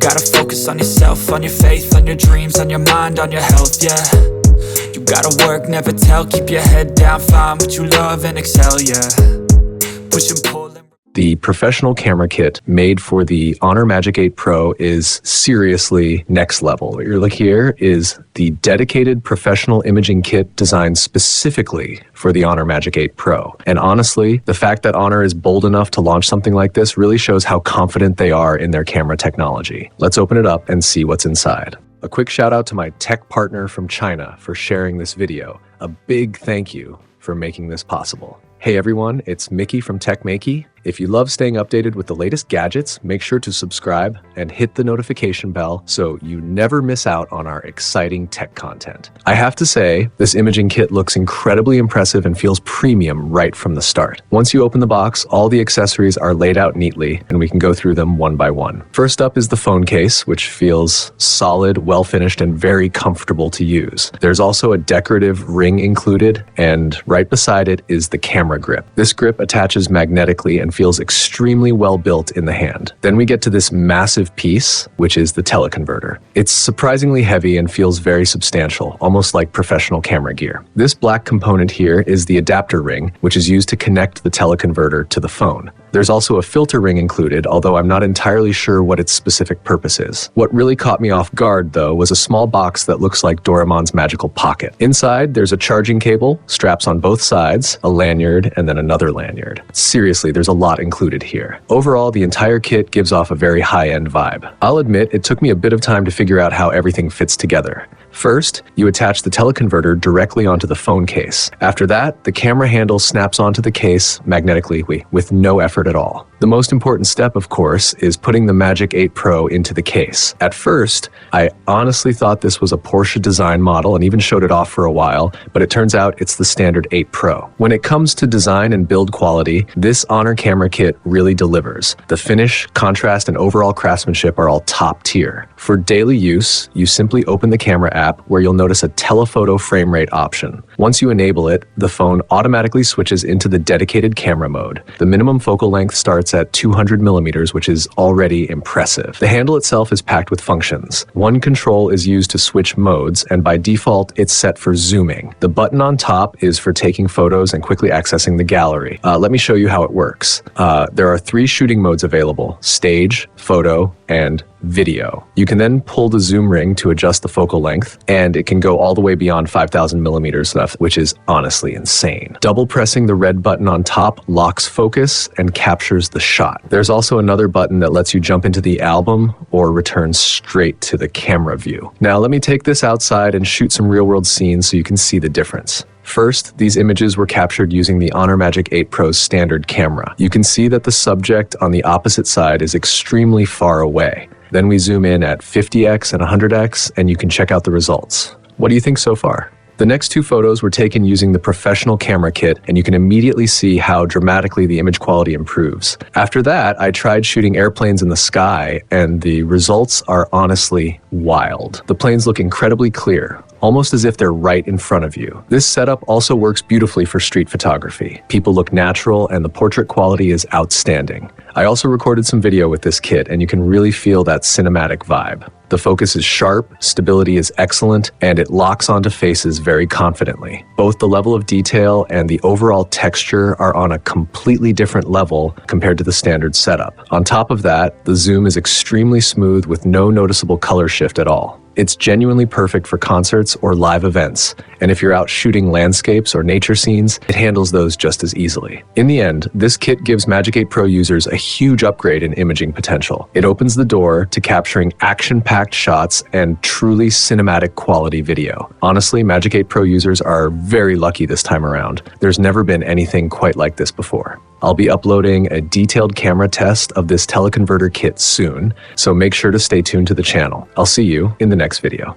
gotta focus on yourself, on your faith, on your dreams, on your mind, on your health, yeah. You gotta work, never tell, keep your head down, find what you love and excel, yeah. Push and pull and... The professional camera kit made for the Honor Magic 8 Pro is seriously next level. What you're looking here is the dedicated professional imaging kit designed specifically for the Honor Magic 8 Pro. And honestly, the fact that Honor is bold enough to launch something like this really shows how confident they are in their camera technology. Let's open it up and see what's inside. A quick shout out to my tech partner from China for sharing this video. A big thank you for making this possible. Hey everyone, it's Maiky from techmaiky. If you love staying updated with the latest gadgets, make sure to subscribe and hit the notification bell so you never miss out on our exciting tech content. I have to say, this imaging kit looks incredibly impressive and feels premium right from the start. Once you open the box, all the accessories are laid out neatly and we can go through them one by one. First up is the phone case, which feels solid, well finished, and very comfortable to use. There's also a decorative ring included, and right beside it is the camera grip. This grip attaches magnetically and feels extremely well built in the hand. Then we get to this massive piece, which is the teleconverter. It's surprisingly heavy and feels very substantial, almost like professional camera gear. This black component here is the adapter ring, which is used to connect the teleconverter to the phone. There's also a filter ring included, although I'm not entirely sure what its specific purpose is. What really caught me off guard, though, was a small box that looks like Doraemon's magical pocket. Inside, there's a charging cable, straps on both sides, a lanyard, and then another lanyard. Seriously, there's a lot included here. Overall, the entire kit gives off a very high-end vibe. I'll admit, it took me a bit of time to figure out how everything fits together. First, you attach the teleconverter directly onto the phone case. After that, the camera handle snaps onto the case magnetically with no effort at all. The most important step, of course, is putting the Magic 8 Pro into the case. At first, I honestly thought this was a Porsche design model and even showed it off for a while, but it turns out it's the standard 8 Pro. When it comes to design and build quality, this Honor camera kit really delivers. The finish, contrast, and overall craftsmanship are all top tier. For daily use, you simply open the camera app where you'll notice a telephoto frame rate option. Once you enable it, the phone automatically switches into the dedicated camera mode. The minimum focal length starts at 200 millimeters, which is already impressive. The handle itself is packed with functions. One control is used to switch modes, and by default, it's set for zooming. The button on top is for taking photos and quickly accessing the gallery. Let me show you how it works. There are 3 shooting modes available: stage, photo, and video. You can then pull the zoom ring to adjust the focal length, and it can go all the way beyond 5,000 millimeters left, which is honestly insane. Double pressing the red button on top locks focus and captures the shot. There's also another button that lets you jump into the album or return straight to the camera view. Now let me take this outside and shoot some real-world scenes so you can see the difference. First, these images were captured using the Honor Magic 8 Pro's standard camera. You can see that the subject on the opposite side is extremely far away. Then we zoom in at 50x and 100x, and you can check out the results. What do you think so far? The next 2 photos were taken using the professional camera kit, and you can immediately see how dramatically the image quality improves. After that, I tried shooting airplanes in the sky, and the results are honestly wild. The planes look incredibly clear, almost as if they're right in front of you. This setup also works beautifully for street photography. People look natural, and the portrait quality is outstanding. I also recorded some video with this kit, and you can really feel that cinematic vibe. The focus is sharp, stability is excellent, and it locks onto faces very confidently. Both the level of detail and the overall texture are on a completely different level compared to the standard setup. On top of that, the zoom is extremely smooth with no noticeable color shift at all. It's genuinely perfect for concerts or live events, and if you're out shooting landscapes or nature scenes, it handles those just as easily. In the end, this kit gives Magic 8 Pro users a huge upgrade in imaging potential. It opens the door to capturing action-packed shots and truly cinematic quality video. Honestly, Magic 8 Pro users are very lucky this time around. There's never been anything quite like this before. I'll be uploading a detailed camera test of this teleconverter kit soon, so make sure to stay tuned to the channel. I'll see you in the next video.